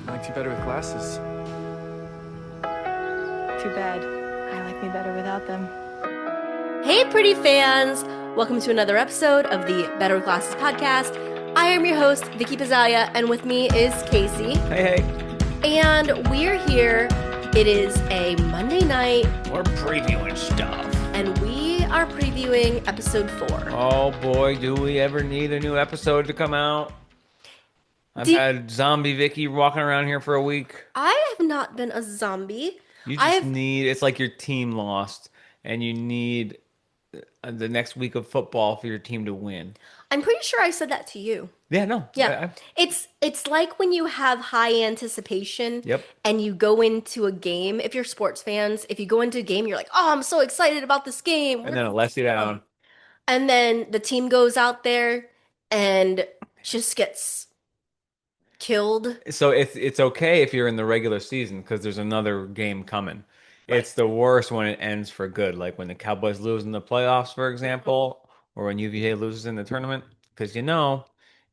Likes you better with glasses. Too bad. I like me better without them. Hey, pretty fans! Welcome to another episode of the Better with Glasses podcast. I am your host, Vicky Pizzalia, and with me is Casey. Hey, hey. And we're here. It is a Monday night, We're previewing stuff. and we are previewing episode 4. Oh boy, do we ever need a new episode to come out? I've Do- had zombie Vicky walking around here for a week. I have not been a zombie. You just I've need, it's like your team lost and you need the next week of football for your team to win. I'm pretty sure I said that to you. Yeah, no. Yeah. It's like when you have high anticipation Yep. and you go into a game. If you're sports fans, if you go into a game, you're like, "Oh, I'm so excited about this game." And then it lets you down. And then the team goes out there and just gets killed. So it's okay if you're in the regular season because there's another game coming. It's the worst when it ends for good, like when the Cowboys lose in the playoffs, for example, or when UVA loses in the tournament, because you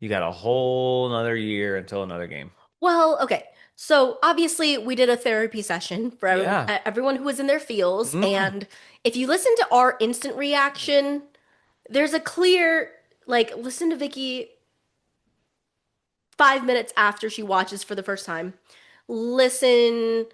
got a whole another year until another game. Well, okay. So obviously we did a therapy session for Yeah. everyone who was in their feels. Mhm. And if you listen to our instant reaction, there's a clear, like, listen to Vicky 5 minutes after she watches for the first time. Listen,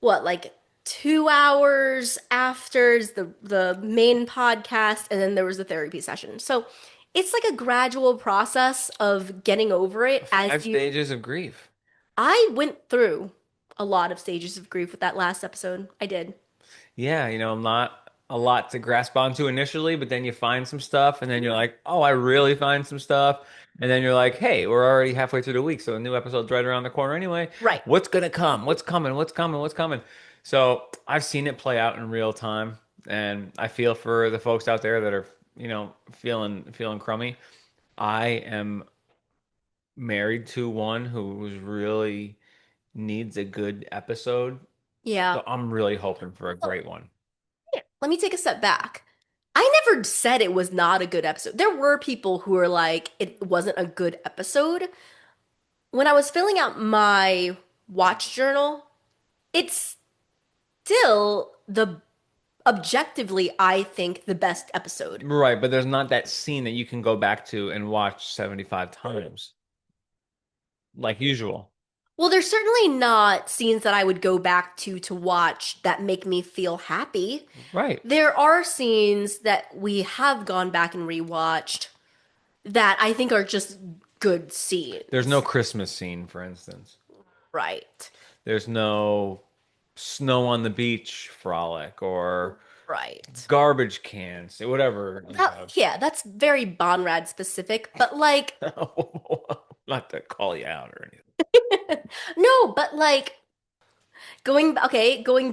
what, like 2 hours after is the main podcast, and then there was the therapy session. So it's like a gradual process of getting over it Five as you. stages of grief. I went through a lot of stages of grief with that last episode. I did. Yeah, not a lot to grasp onto initially, but then you find some stuff, and then you're like, oh, I really find some stuff. And then you're like, hey, we're already halfway through the week, so a new episode's right around the corner anyway. Right. What's gonna come? What's coming? What's coming? What's coming? So I've seen it play out in real time, and I feel for the folks out there that are, feeling crummy. I am married to one who really needs a good episode, Yeah. so I'm really hoping for a great one. Let me take a step back. I never said it was not a good episode. There were people who were like, it wasn't a good episode. When I was filling out my watch journal, it's still the objectively, I think, the best episode. Right, but there's not that scene that you can go back to and watch 75 times like usual. Well, there's certainly not scenes that I would go back to watch that make me feel happy. Right. There are scenes that we have gone back and rewatched that I think are just good scenes. There's no Christmas scene, for instance. Right. There's no snow on the beach frolic or Right. garbage cans, whatever. Yeah, that's very Conrad specific, but like, Not to call you out or anything. no, but like going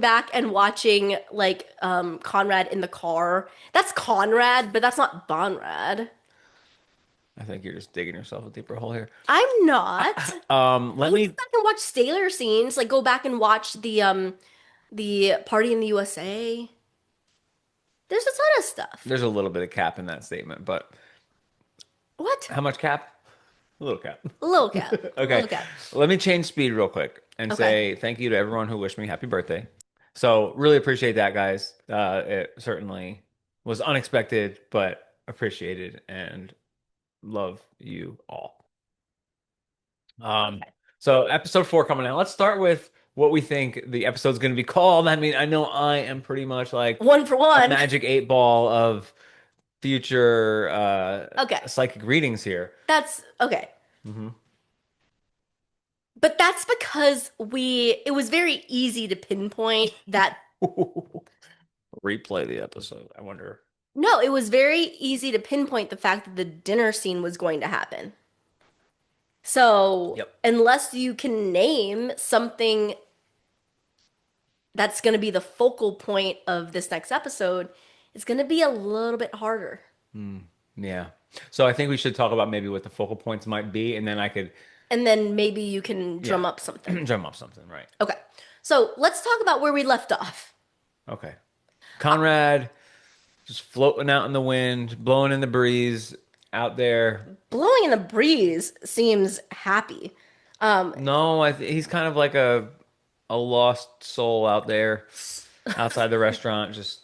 back and watching like Conrad in the car. That's Conrad, but that's not Bonrad. I think you're just digging yourself a deeper hole here. I'm not. Let Go me. back and watch Sailor scenes. Like go back and watch the Party in the USA. There's a ton of stuff. There's a little bit of cap in that statement, but What? how much cap? A little cap. Little cat. Okay. Little cat. Let me change speed real quick and Okay. say thank you to everyone who wished me happy birthday. So really appreciate that, guys. It certainly was unexpected, but appreciated and love you all. Um, so episode 4 coming out. Let's start with what we think the episode's going to be called. I mean, I know I am pretty much like One for a one. magic 8 ball of future Okay. psychic readings here. That's okay. hmm But that's because it was very easy to pinpoint that. Replay the episode. I wonder. No, it was very easy to pinpoint the fact that the dinner scene was going to happen. So, Yep. unless you can name something that's going to be the focal point of this next episode, it's going to be a little bit harder. Yeah. So I think we should talk about maybe what the focal points might be, and then I could And then maybe you can drum Yeah. up something. drum up something, right? Okay. So, let's talk about where we left off. Okay. Conrad just floating out in the wind, blowing in the breeze out there. Blowing in the breeze seems happy. Um, No, he's kind of like a lost soul out there outside the restaurant, just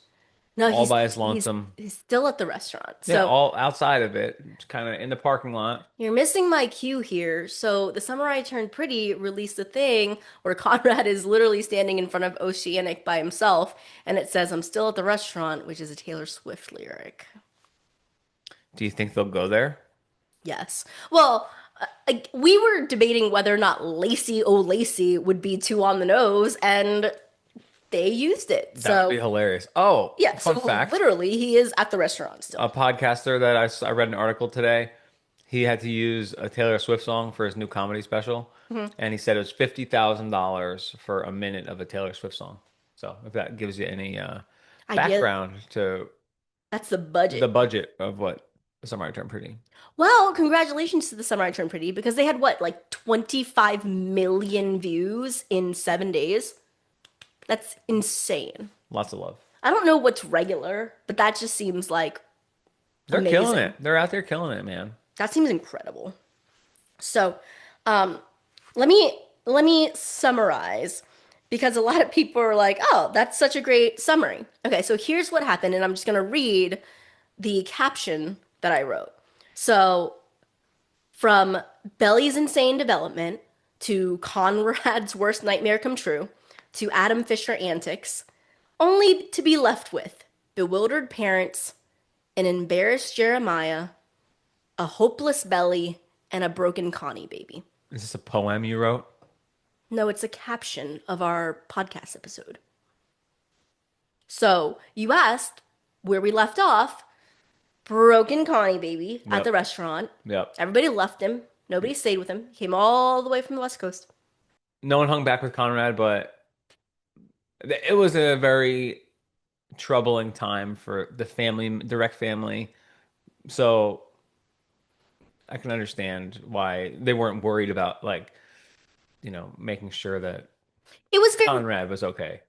no, all he's by his he's lonesome. he's still at the restaurant. Yeah, So all outside of it, kind of in the parking lot. you're missing my cue here. So the Summer I Turned Pretty released a thing where Conrad is literally standing in front of Oceanic by himself, and it says, "I'm still at the restaurant," which is a Taylor Swift lyric. Do you think they'll go there? Yes. Well, we were debating whether or not Lacey Oh Lacey would be too on the nose, and they used it. That would be So, hilarious. Oh, yeah, so fun fact. literally, he is at the restaurant A still. podcaster that I read an article today, he had to use a Taylor Swift song for his new comedy special, Mhm. and he said it was $50,000 for a minute of a Taylor Swift song. So if that gives you any Idea, background to that's the the budget. budget of what Somebody Turned Pretty. Well, congratulations to the Summer I Turned Pretty because they had what, like 25 million views in 7 days? That's insane. Lots of love. I don't know what's regular, but that just seems like They're killing amazing. it. They're out there killing it, man. That seems incredible. So, um, let me summarize because a lot of people are like, "Oh, that's such a great summary." Okay, so here's what happened, and I'm just gonna read the caption that I wrote. So, from Belly's insane development to Conrad's worst nightmare come true to Adam Fisher antics, only to be left with bewildered parents, an embarrassed Jeremiah, a hopeless Belly, and a broken Connie baby. Is this a poem you wrote? No, it's a caption of our podcast episode. So you asked where we left off. Broken Connie baby at Yep. the restaurant. Yep. Everybody left him. Nobody stayed with him. He came all the way from the West Coast. No one hung back with Conrad, but it was a very troubling time for the family, direct family. So I can understand why they weren't worried about like, making sure that It was very Conrad was okay.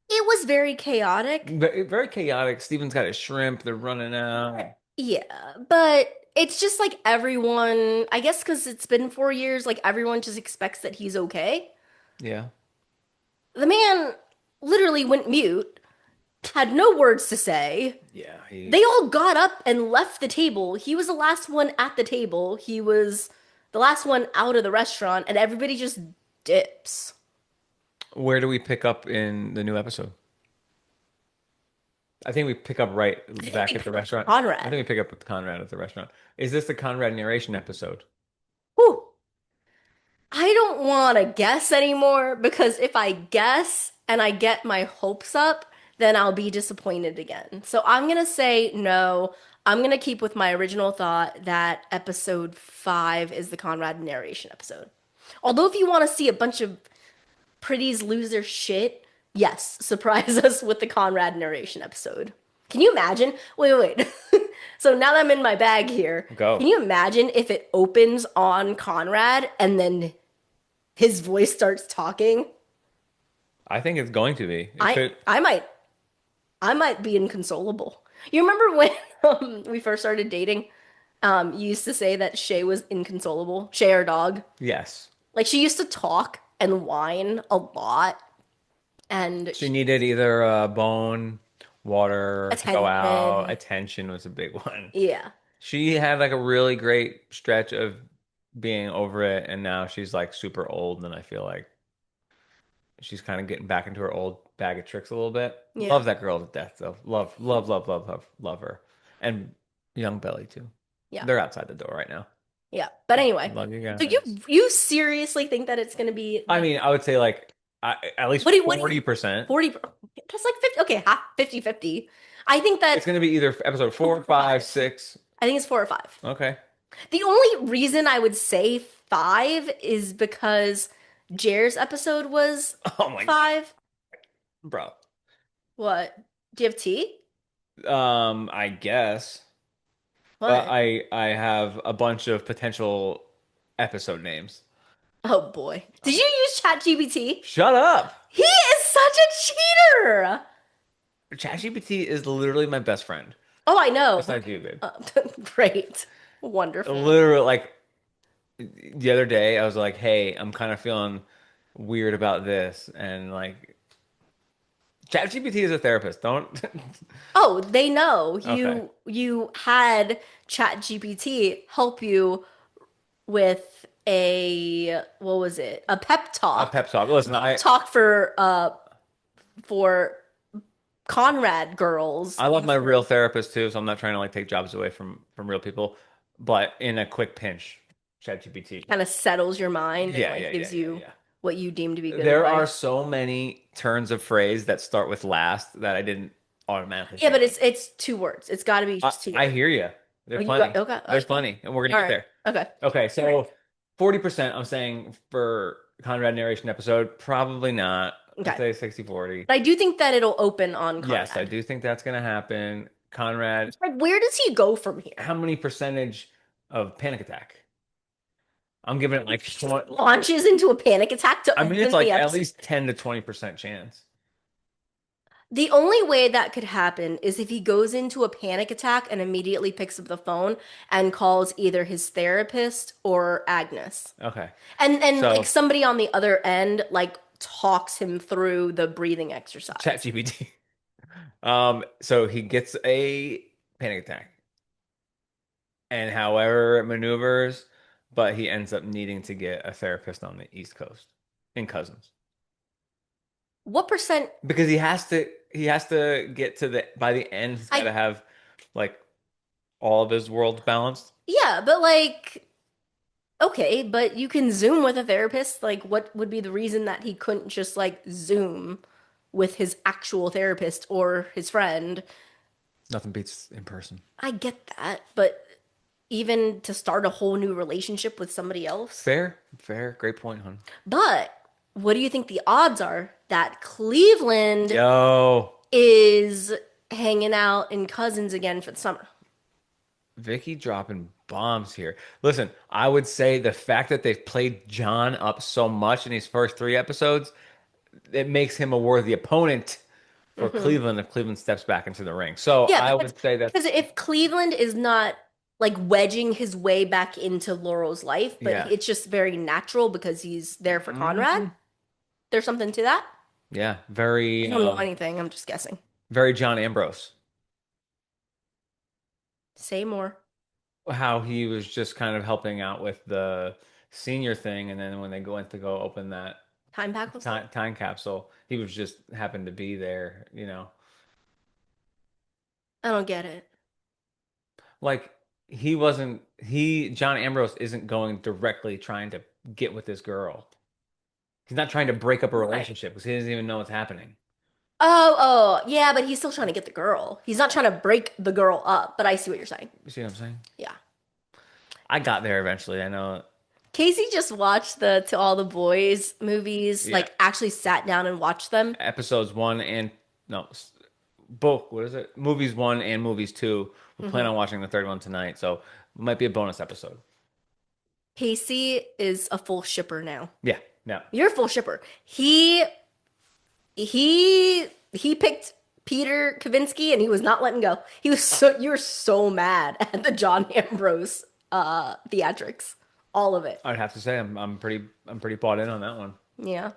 it was very chaotic. Very chaotic. Steven's got his shrimp. They're running out. Yeah, but it's just like everyone, I guess because it's been 4 years, like everyone just expects that he's okay. Yeah. The man literally went mute, had no words to say. Yeah. They all got up and left the table. He was the last one at the table. He was the last one out of the restaurant, and everybody just dips. Where do we pick up in the new episode? I think we pick up right back at the restaurant. I think Conrad. we pick up with Conrad at the restaurant. Is this the Conrad narration episode? Whew. I don't want to guess anymore because if I guess and I get my hopes up, then I'll be disappointed again. So I'm going to say no. I'm going to keep with my original thought that episode 5 is the Conrad narration episode. Although, if you want to see a bunch of pretties lose their shit, yes, surprise us with the Conrad narration episode. Can you imagine? Wait. So now that I'm in my bag here, Go. can you imagine if it opens on Conrad and then his voice starts talking? I think it's going to be. It I could. I might I might be inconsolable. You remember when we first started dating? You used to say that Shay was inconsolable. Shay, our dog. Yes. Like she used to talk and whine a lot, and She needed either a bone, water to go out. attention. Attention was a big one. Yeah. She had like a really great stretch of being over it, and now she's like super old, and I feel like she's kind of getting back into her old bag of tricks a little bit. Yeah. Love that girl to death, though. Love, love, love, love, love, love her. And young Belly too. Yeah. They're outside the door right now. Yeah. But anyway, Love you guys. so you seriously think that it's gonna be I mean, I would say like at least what do you 40%. 40, that's like 50, okay, half 50-50. I think that It's gonna be either episode 4, 5, 6. I think it's 4 or 5. Okay. The only reason I would say 5 is because Jer's episode was Oh my 5. bro. What? Do you have tea? I guess. What? I have a bunch of potential episode names. Oh boy. Did you use ChatGPT? Shut up. He is such a cheater. ChatGPT is literally my best friend. Oh, I know. Besides you, babe. Uh, great. Wonderful. Literally, like the other day I was like, "Hey, I'm kind of feeling weird about this," and like ChatGPT is a therapist. Don't. Oh, they know Okay. you had ChatGPT help you with a what was it? A pep A talk. pep talk. Listen, Talk for Conrad girls. I love my real therapist too, so I'm not trying to like take jobs away from real people. But in a quick pinch, ChatGPT. Kind of settles your mind and Yeah, like yeah, yeah, gives yeah, you yeah. what you deem to be good There are advice. so many turns of phrase that start with last that I didn't automatically Yeah, think but of. it's two words. It's got to be just two I words. hear you. Oh, There's you got plenty. okay. There's Okay. plenty, and we're gonna All get right. there. Okay. Okay, so 40% I'm saying for Conrad narration episode, probably not. I'd Okay. say 60-40. But I do think that it'll open on Yes, I Conrad. do think that's gonna happen. Conrad, Like, where does he go from here? how many percentage of panic attack? I'm giving it like 20, Launches into a panic attack to I mean it's open the like at episode. least 10 to 20% chance. The only way that could happen is if he goes into a panic attack and immediately picks up the phone and calls either his therapist or Agnes. Okay. And like So somebody on the other end like talks him through the breathing exercise. ChatGPT. So he gets a panic attack, and however it maneuvers, but he ends up needing to get a therapist on the East Coast in Cousins What percent because he has to get to the by the end he's got I to have like all of his worlds balanced. yeah, but like okay, but you can Zoom with a therapist. Like what would be the reason that he couldn't just like Zoom with his actual therapist or his friend? Nothing beats in person. I get that, but even to start a whole new relationship with somebody else. Fair, fair, great point, hon. But what do you think the odds are that Cleveland Yo, is hanging out in Cousins again for the summer? Vicky dropping bombs here. Listen, I would say the fact that they've played John up so much in these first three episodes, it makes him a worthy opponent for Hmm. Cleveland if Cleveland steps back into the ring. So Yeah, I would say that's because if Cleveland is not like wedging his way back into Laurel's life, but yeah. it's just very natural because he's there for Conrad, Mhm. there's something to that. Yeah, I very don't know anything. I'm just guessing. very John Ambrose. Say more. How he was just kind of helping out with the senior thing, and then when they went to go open that Time capsule? time capsule, he was just happened to be there. I don't get it. Like he wasn't he John Ambrose isn't going directly trying to get with this girl. He's not trying to break up a Right. relationship because he doesn't even know what's happening. Oh, yeah, but he's still trying to get the girl. He's not trying to break the girl up, but I see what you're saying. You see what I'm saying? Yeah. I got there eventually. I know. Casey just watched the To All the Boys movies, Yeah. like actually sat down and watched them. Episodes one and no, both. What is it? Movies one and movies two. We plan Hmm. on watching the third one tonight, so it might be a bonus episode. Casey is a full shipper now. Yeah. No. You're a full shipper. He picked Peter Kavinsky and he was not letting go. You were so mad at the John Ambrose theatrics. All of it. I'd have to say I'm pretty bought in on that one. Yeah.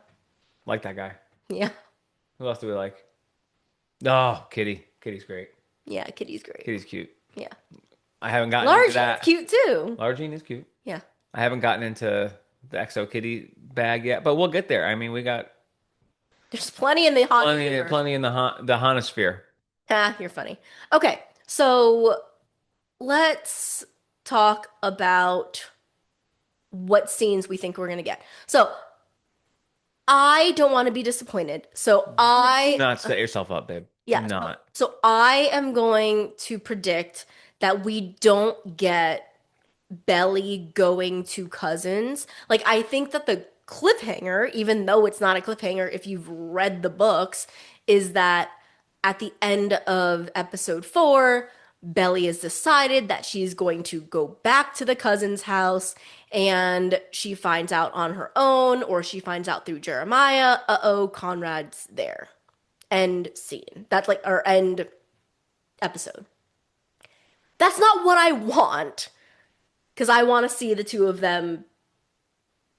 Like that guy. Yeah. Who else do we like? Oh, Kitty. Kitty's great. Yeah, Kitty's great. Kitty's cute. Yeah. I haven't gotten into Large is that. cute too. Laura Jean is cute. Yeah. I haven't gotten into the XO Kitty bag yet, but we'll get there. I mean, we got There's plenty in the hot plenty, humor. plenty in the Hanosphere. Ah, you're funny. Okay, so let's talk about what scenes we think we're gonna get. So I don't want to be disappointed. So Do not set yourself up, babe. Do yeah, not. so I am going to predict that we don't get Belly going to Cousins. Like, I think that the cliffhanger, even though it's not a cliffhanger if you've read the books, is that at the end of episode 4, Belly has decided that she's going to go back to the cousin's house and she finds out on her own or she finds out through Jeremiah, uh-oh, Conrad's there. End scene. That's like our end episode. That's not what I want. because I want to see the two of them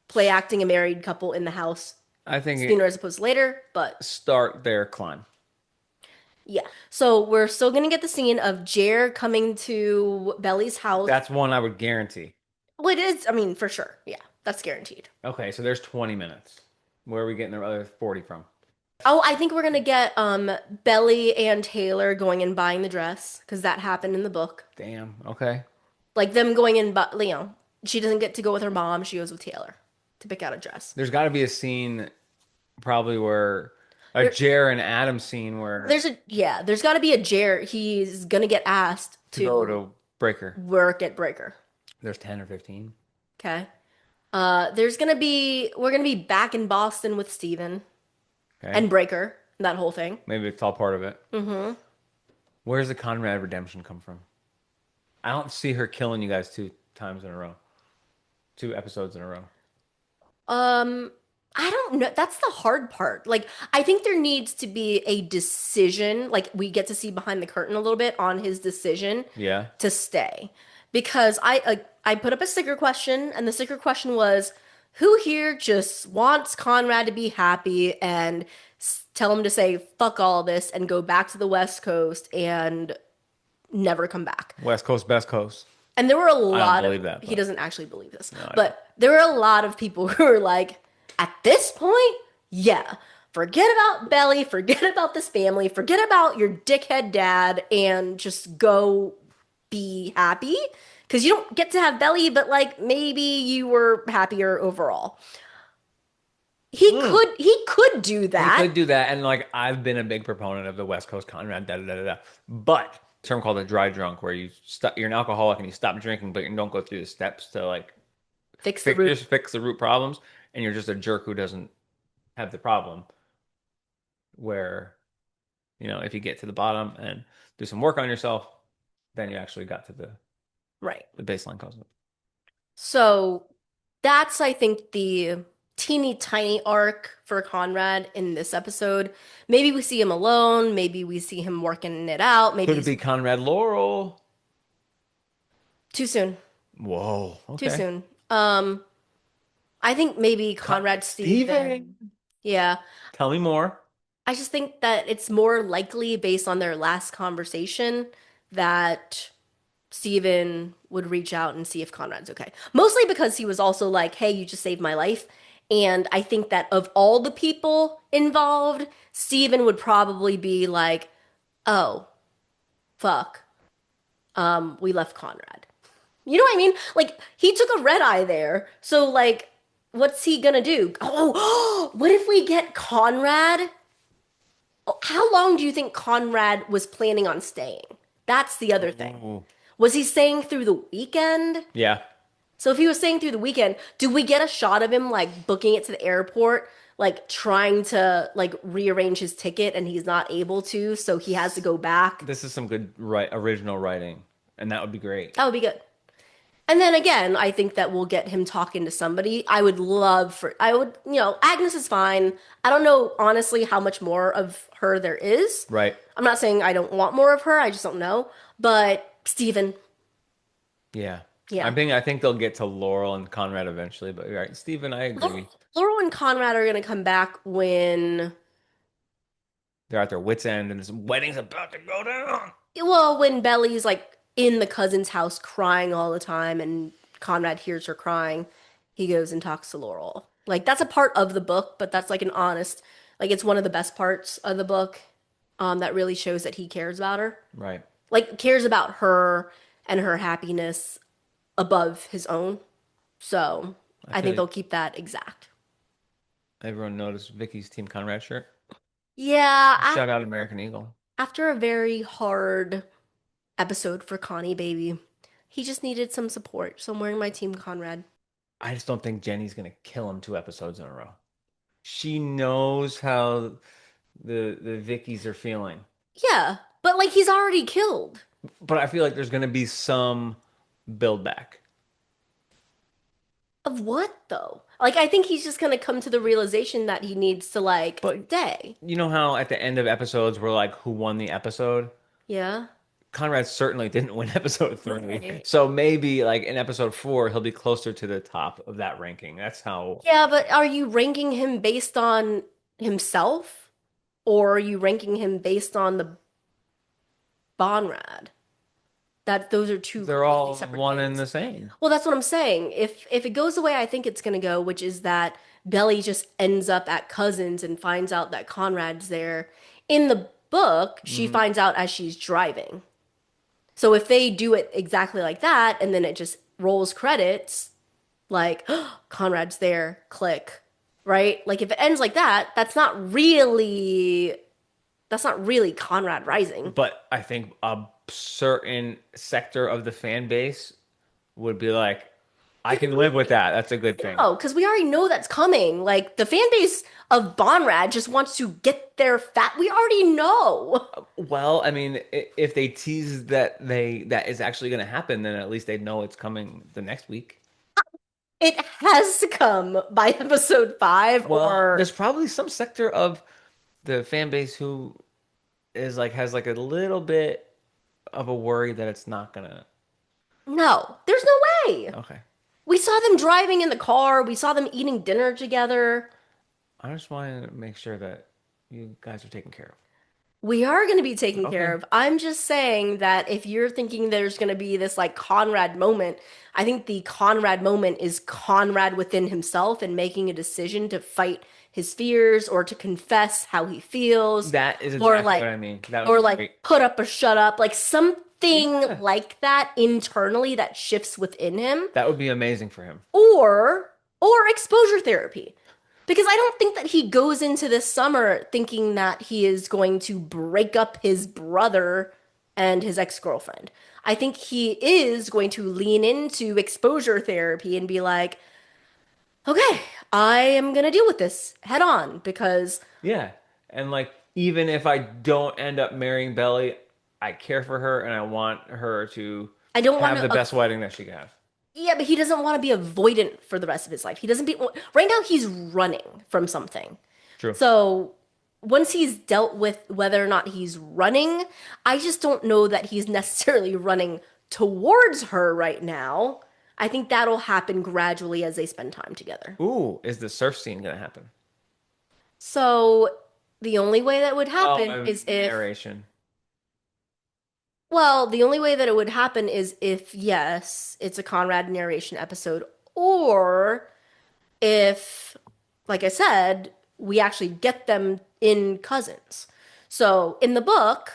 play acting a married couple in the house I think sooner as opposed to later. But start their climb. yeah, so we're still gonna get the scene of Jer coming to Belly's house. That's one I would guarantee. Well, it is. I mean, for sure. Yeah, that's guaranteed. Okay, so there's 20 minutes. Where are we getting the other 40 from? Oh, I think we're gonna get Belly and Taylor going and buying the dress because that happened in the book. Damn. Okay. Like them going in, but she doesn't get to go with her mom. She goes with Taylor to pick out a dress. There's got to be a scene probably where a There- Jer and Adam scene where there's got to be a Jer. He's gonna get asked to go to Breaker. work at Breaker. There's 10 or 15. Okay. We're gonna be back in Boston with Steven Okay. and Breaker, that whole thing. Maybe it's all part of it. Mm-hmm. Where's the Conrad redemption come from? I don't see her killing you guys 2 times in a row. 2 episodes in a row. I don't know. That's the hard part. Like, I think there needs to be a decision. Like, we get to see behind the curtain a little bit on his decision Yeah. to stay. Because I put up a sticker question, and the sticker question was, who here just wants Conrad to be happy and tell him to say fuck all this and go back to the West Coast and never come back? West Coast, best coast. And there were a lot believe of that, he but- doesn't actually believe this, I but there were a lot of people who were like, at this point, yeah, forget about Belly, forget about this family, forget about your dickhead dad, and just go be happy. Because you don't get to have Belly, but like maybe you were happier overall. He could do that. He could do that, and like I've been a big proponent of the West Coast Conrad, da da da da. Da. But a term called a dry drunk, where you're an alcoholic and you stop drinking, but you don't go through the steps to like Fix the root. just fix the root problems, and you're just a jerk who doesn't have the problem. Where, if you get to the bottom and do some work on yourself, then you actually got to the Right. baseline cause of it. So that's, I think, the teeny tiny arc for Conrad in this episode. Maybe we see him alone. Maybe we see him working it out. Maybe Could it be Conrad Laurel? too soon. Whoa. Okay. Too soon. I think maybe Conrad Steven. Yeah. Tell me more. I just think that it's more likely based on their last conversation that Steven would reach out and see if Conrad's okay. Mostly because he was also like, hey, you just saved my life. And I think that of all the people involved, Steven would probably be like, oh, fuck. We left Conrad. You know what I mean? Like, he took a red eye there. So, like, what's he gonna do? Oh, what if we get Conrad? How long do you think Conrad was planning on staying? That's the other thing. Ooh. Was he staying through the weekend? Yeah. So if he was staying through the weekend, do we get a shot of him like booking it to the airport, like trying to like rearrange his ticket and he's not able to, so he has to go back? This is some good original writing, and that would be great. That would be good. And then again, I think that we'll get him talking to somebody. Agnes is fine. I don't know, honestly, how much more of her there is. Right. I'm not saying I don't want more of her. I just don't know. But Steven. Yeah. Yeah. I think they'll get to Laurel and Conrad eventually, but you're right. Steven, I agree. Laurel and Conrad are going to come back when... They're at their wits' end and this wedding's about to go down. Well, when Belly's like in the cousin's house crying all the time and Conrad hears her crying, he goes and talks to Laurel. Like, that's a part of the book, but that's like an honest, like, it's one of the best parts of the book that really shows that he cares about her. Right. Like, cares about her and her happiness above his own. So I think they'll keep that exact. Everyone noticed Vicky's Team Conrad shirt? Yeah. Shout out American Eagle. After a very hard episode for Connie, baby, he just needed some support. So I'm wearing my Team Conrad. I just don't think Jenny's going to kill him 2 episodes in a row. She knows how the Vickies are feeling. Yeah, but like he's already killed. But I feel like there's going to be some build back. Of what though? Like I think he's just gonna come to the realization that he needs to like stay. You know how at the end of episodes we're like, who won the episode? Yeah. Conrad certainly didn't win episode 3. Right. So maybe like in episode 4, he'll be closer to the top of that ranking. That's how. Yeah, but are you ranking him based on himself, or are you ranking him based on the Bonrad? That those are two They're completely all separate one and things. the same. Well, that's what I'm saying. If it goes the way I think it's gonna go, which is that Belly just ends up at Cousins and finds out that Conrad's there. In the book, she Mhm. finds out as she's driving. So if they do it exactly like that, and then it just rolls credits, like Conrad's there, click, right? Like if it ends like that, that's not really Conrad Rising. But I think a certain sector of the fan base would be like, I can live with that. That's a good thing. No, because we already know that's coming. Like the fan base of Bonrad just wants to get their fat. We already know. Well, I mean, if they tease that is actually going to happen, then at least they know it's coming the next week. It has to come by episode 5 Well, or there's probably some sector of the fan base who is like has like a little bit of a worry that it's not gonna. no. There's no way. Okay. We saw them driving in the car. We saw them eating dinner together. I just want to make sure that you guys are taken care We are going to be taken of. care Okay. of. I'm just saying that if you're thinking there's going to be this like Conrad moment, I think the Conrad moment is Conrad within himself and making a decision to fight his fears or to confess how he feels That is or exactly what like I mean. That would or be like great. put up or shut up, like something Yeah. like that internally that shifts within him That would be amazing for him. or exposure therapy. Because I don't think that he goes into this summer thinking that he is going to break up his brother and his ex-girlfriend. I think he is going to lean into exposure therapy and be like, okay, I am going to deal with this head on because Yeah. And like even if I don't end up marrying Belly, I care for her and I want her to I don't want have the to. best wedding that she can have. Yeah, but he doesn't want to be avoidant for the rest of his life. He doesn't be. Right now, he's running from something. True. So once he's dealt with whether or not he's running, I just don't know that he's necessarily running towards her right now. I think that'll happen gradually as they spend time together. Ooh, is the surf scene gonna happen? So the only way that would Oh, happen is if, narration. well, the only way that it would happen is if, yes, it's a Conrad narration episode, or if, like I said, we actually get them in Cousins. So in the book,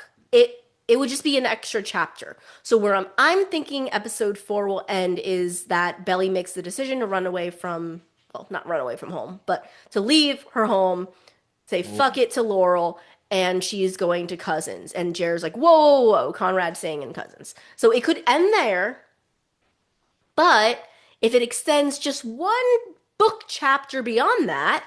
it would just be an extra chapter. So where I'm thinking episode 4 will end is that Belly makes the decision to run away from, well, not run away from home, but to leave her home, say fuck it to Laurel, and she's going to Cousins. And Jared's like, whoa, whoa, whoa, Conrad's staying in Cousins. So it could end there, but if it extends just one book chapter beyond that,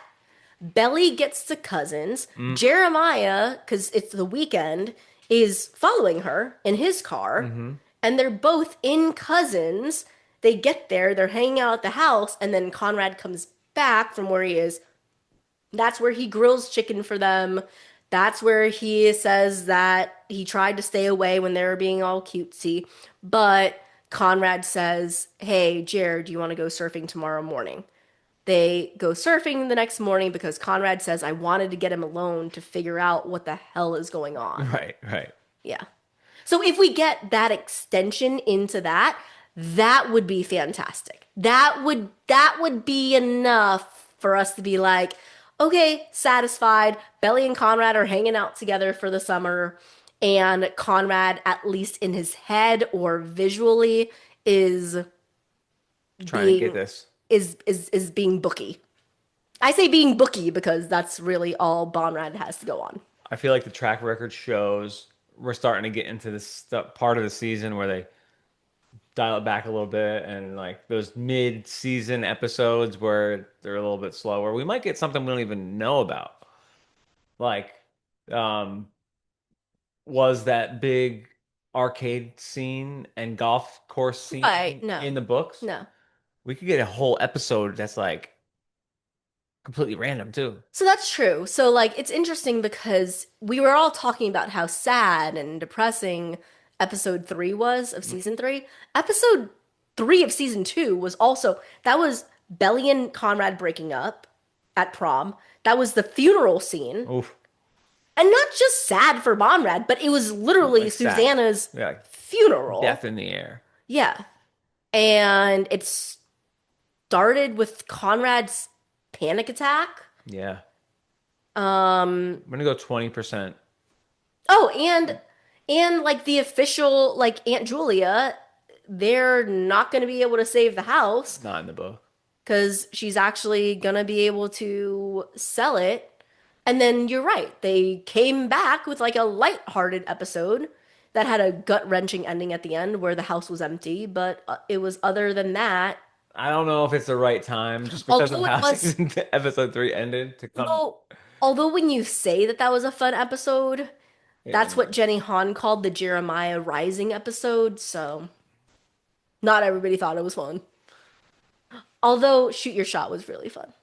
Belly gets to Cousins. Mm. Jeremiah, because it's the weekend, is following her in his car. Hmm. And they're both in Cousins. They get there, they're hanging out at the house, and then Conrad comes back from where he is. That's where he grills chicken for them. That's where he says that he tried to stay away when they were being all cutesy. But Conrad says, hey, Jared, do you want to go surfing tomorrow morning? They go surfing the next morning because Conrad says, I wanted to get him alone to figure out what the hell is going on. Right, right. Yeah. So if we get that extension into that, that would be fantastic. That would be enough for us to be like, okay, satisfied. Belly and Conrad are hanging out together for the summer, and Conrad, at least in his head or visually, is Trying to get being this. is being booky. I say being booky because that's really all Bonrad has to go on. I feel like the track record shows we're starting to get into this part of the season where they dial it back a little bit and like those mid-season episodes where they're a little bit slower. We might get something we don't even know about. Like, um, was that big arcade scene and golf course scene Right, no. in the books? No. We could get a whole episode that's like completely random too. So that's true. So like it's interesting because we were all talking about how sad and depressing episode 3 was of season 3. Episode 3 of season 2 was also that was Belly and Conrad breaking up at prom. That was the funeral scene. Oof. And not just sad for Conrad, but it was literally Like sad. Susanna's Yeah, like funeral. death in the air. Yeah. And it started with Conrad's panic attack. Yeah. Um, I'm gonna go 20%. oh, and like the official like Aunt Julia, they're not going to be able to save the house Not in the book. because she's actually going to be able to sell it. And then you're right. They came back with like a light-hearted episode that had a gut-wrenching ending at the end where the house was empty, but it was other than that. I don't know if it's the right time just because of Although it how was, season episode 3 ended to come. although when you say that that was a fun episode, Yeah, that's what Jenny Han called the Jeremiah Rising episode, so not everybody thought it was fun. Although Shoot Your Shot was really fun.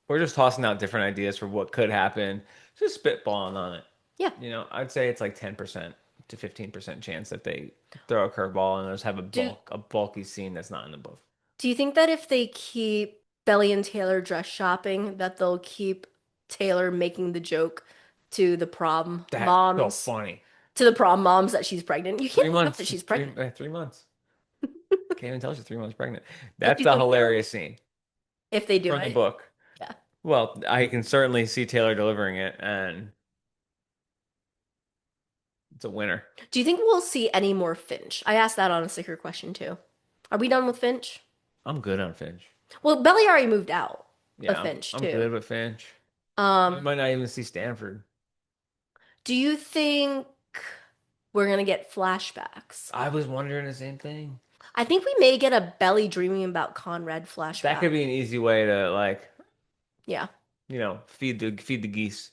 we're just tossing out different ideas for what could happen, just spitballing on it. Yeah. I'd say it's like 10% to 15% chance that they throw a curveball and just have a bulky scene that's not in the book. Do you think that if they keep Belly and Taylor dress shopping, that they'll keep Taylor making the joke to the prom That's moms, so funny. to the prom moms that she's pregnant? You can't 3 make up months. that she's pregnant. 3 months. Can't even tell she's 3 months pregnant. But That's a people will hilarious scene if they do from the it. book. Yeah. Well, I can certainly see Taylor delivering it, and it's a winner. Do you think we'll see any more Finch? I asked that on a sticker question too. Are we done with Finch? I'm good on Finch. Well, Belly already moved out Yeah, of Finch I'm too. good with Finch. We Um, might not even see Stanford. do you think we're gonna get flashbacks? I was wondering the same thing. I think we may get a Belly dreaming about Conrad That flashback. could be an easy way to Yeah. feed the geese.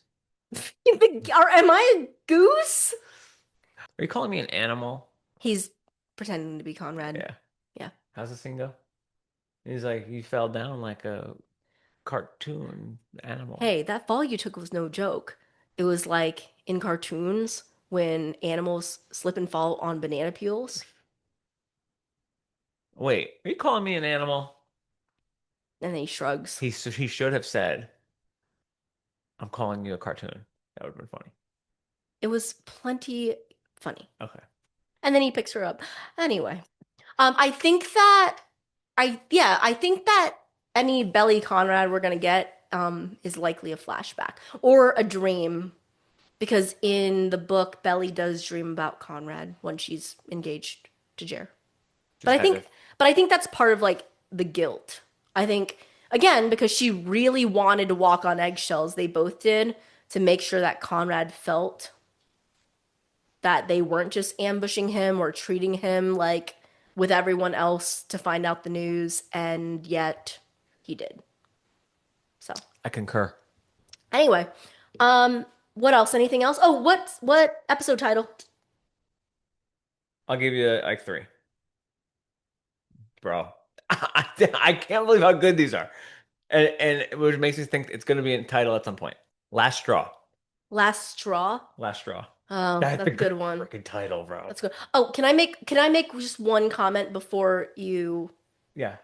Am I a goose? Are you calling me an animal? He's pretending to be Conrad. Yeah. Yeah. How's this thing go? He's like, you fell down like a cartoon animal. Hey, that fall you took was no joke. It was like in cartoons when animals slip and fall on banana peels, Wait, are you calling me an animal? and then he shrugs. He should have said, I'm calling you a cartoon. That would have been funny. It was plenty funny. Okay. And then he picks her up. Anyway, I think that I think that any Belly Conrad we're gonna get is likely a flashback or a dream, because in the book Belly does dream about Conrad when she's engaged to Jer. But I think that's part of like the guilt. I think again because she really wanted to walk on eggshells, they both did to make sure that Conrad felt that they weren't just ambushing him or treating him like with everyone else to find out the news, and yet he did. So I concur. anyway, what else? Anything else? Oh, what episode title? I'll give you like 3. Bro, I can't believe how good these are. And which makes me think it's going to be in title at some point. Last Straw. Last Straw. Last Straw. Oh, that's a good one. Freaking title, bro. That's good. Oh, can I make just one comment before you Yeah.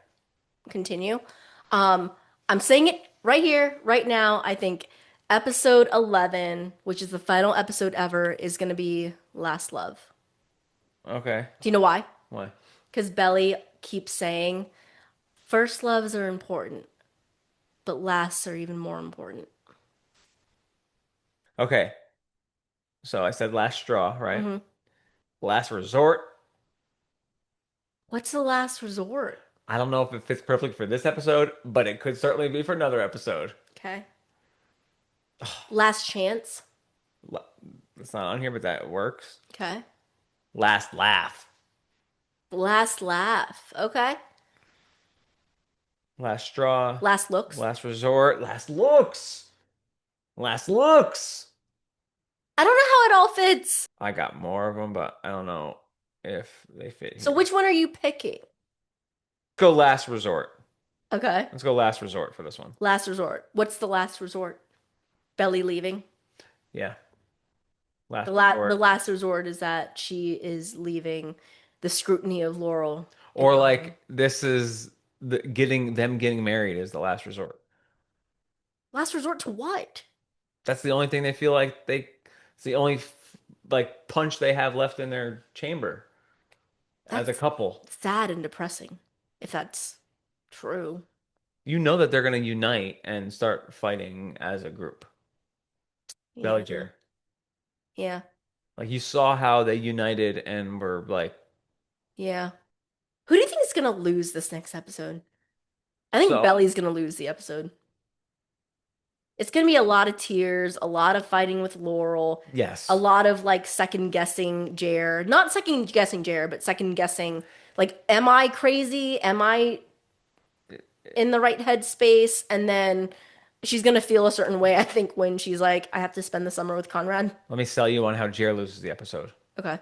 continue? I'm saying it right here, right now. I think episode 11, which is the final episode ever, is going to be Last Love. Okay. Do you know why? Why? Because Belly keeps saying, first loves are important, but lasts are even more important. Okay. So I said Last Straw, right? Mhm. Last Resort. What's the last resort? I don't know if it fits perfectly for this episode, but it could certainly be for another episode. Okay. Last chance. It's not on here, but that works. Okay. Last Laugh. Last laugh. Okay. Last Straw. Last looks. Last Resort. Last Looks. Last Looks. I don't know how it all fits. I got more of them, but I don't know if they fit So here. which one are you picking? Go Last Resort. Okay. Let's go Last Resort for this one. Last resort. What's the last resort? Belly leaving. Yeah. Last The resort. last resort is that she is leaving the scrutiny of Laurel in Or the like this is getting married is the last resort. last resort to what? That's the only thing they feel like it's the only like punch they have left in their chamber as a That's couple. sad and depressing, if that's true. You know that they're going to unite and start fighting as a group. Belly Yeah. chair. Yeah. Like you saw how they united and were like Yeah. Who do you think is gonna lose this next episode? I think so Belly's gonna lose the episode. It's gonna be a lot of tears, a lot of fighting with Laurel, a yes. lot of like second guessing Jer. Not second guessing Jer, but second guessing like, am I crazy? Am I in the right headspace? And then she's gonna feel a certain way, I think, when she's like, I have to spend the summer with Conrad. Let me sell you on how Jer loses the episode. Okay.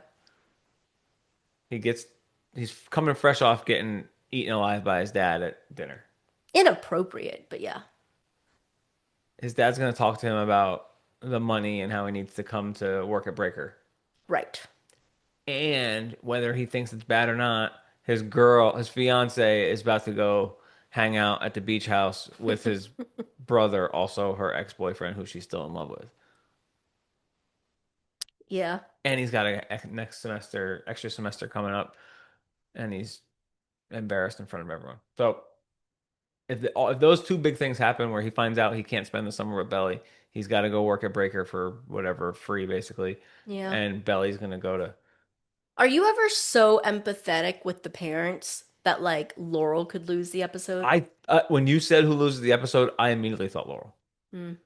He gets he's coming fresh off getting eaten alive by his dad at dinner. Inappropriate, but yeah. His dad's going to talk to him about the money and how he needs to come to work at Breaker. Right. And whether he thinks it's bad or not, his fiance is about to go hang out at the beach house with his brother, also her ex-boyfriend, who she's still in love with. Yeah. And he's got a extra semester coming up, and he's embarrassed in front of everyone. So if those two big things happen, where he finds out he can't spend the summer with Belly, he's got to go work at Breaker for whatever free, basically, Yeah. and Belly's gonna go to. Are you ever so empathetic with the parents that like Laurel could lose the episode? I when you said who loses the episode, I immediately thought Laurel Mm.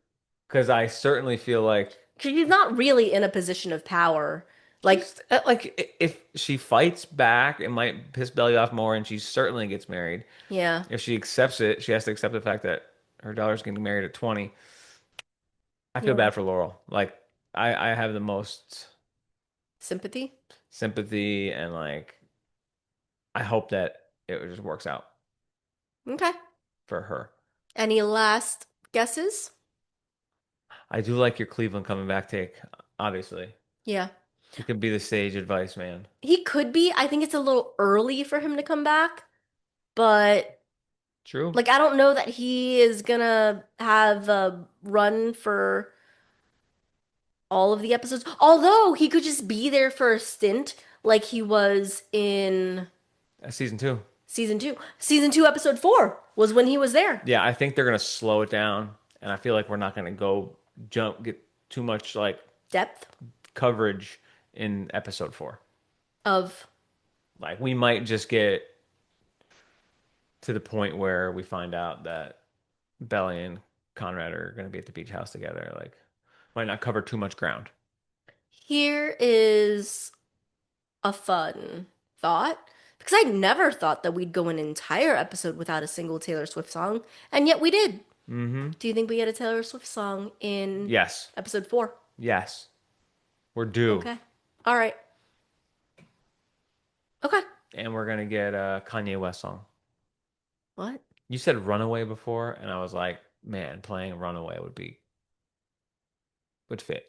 because I certainly feel like She's not really in a position of power. Like, if she fights back, it might piss Belly off more, and she certainly gets married. yeah, If she accepts it, she has to accept the fact that her daughter's getting married at 20. I feel yeah. bad for Laurel. Like I have the most Sympathy? sympathy and like I hope that it just works out Okay. for her. Any last guesses? I do like your Cleveland coming back take, obviously. Yeah. He could be the sage advice man. He could be. I think it's a little early for him to come back, but True. like I don't know that he is gonna have a run for all of the episodes. Although he could just be there for a stint like he was in Season 2. season 2. Season 2, episode 4 was when he was there. Yeah, I think they're gonna slow it down, and I feel like we're not gonna get too much like Depth coverage in episode 4. of Like we might just get to the point where we find out that Belly and Conrad are gonna be at the beach house together. Like might not cover too much ground. here is a fun thought because I never thought that we'd go an entire episode without a single Taylor Swift song, and yet we did. Mm-hmm. Do you think we get a Taylor Swift song in Yes. episode 4? Yes. We're due. Okay. All right. Okay. And we're gonna get a Kanye West song. What? You said Runaway before, and I was like, man, playing Runaway would fit.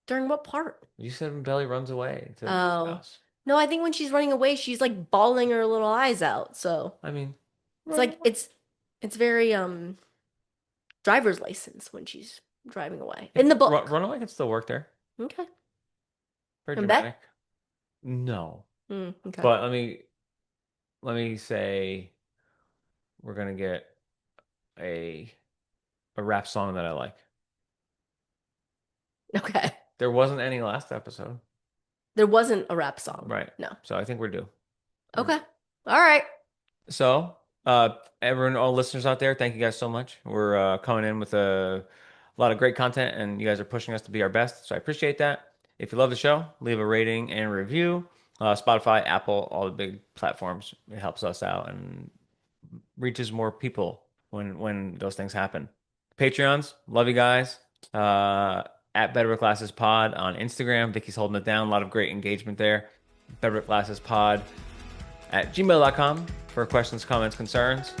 During what part? You said when Belly runs away to the beach Oh. house. No, I think when she's running away, she's like bawling her little eyes out. So I mean, it's like it's very driver's license when she's driving away in the book. Runaway can still work there. Okay. Very And Bet? dramatic. No, Okay. but let me say we're gonna get a rap song that I like. Okay. There wasn't any last episode, There wasn't a rap song. right? No. So I think we're due. Okay. All right. So, everyone, all listeners out there, thank you guys so much. We're coming in with a lot of great content, and you guys are pushing us to be our best. So I appreciate that. If you love the show, leave a rating and review. Spotify, Apple, all the big platforms. It helps us out and reaches more people when those things happen. Patreons, love you guys. At Better with Glasses Pod on Instagram. Vicky's holding it down. A lot of great engagement there. Better with Glasses Pod at gmail.com for questions, comments, concerns.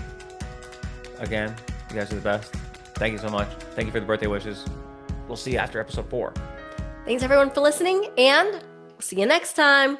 Again, you guys are the best. Thank you so much. Thank you for the birthday wishes. We'll see you after episode 4. Thanks everyone for listening, and see you next time.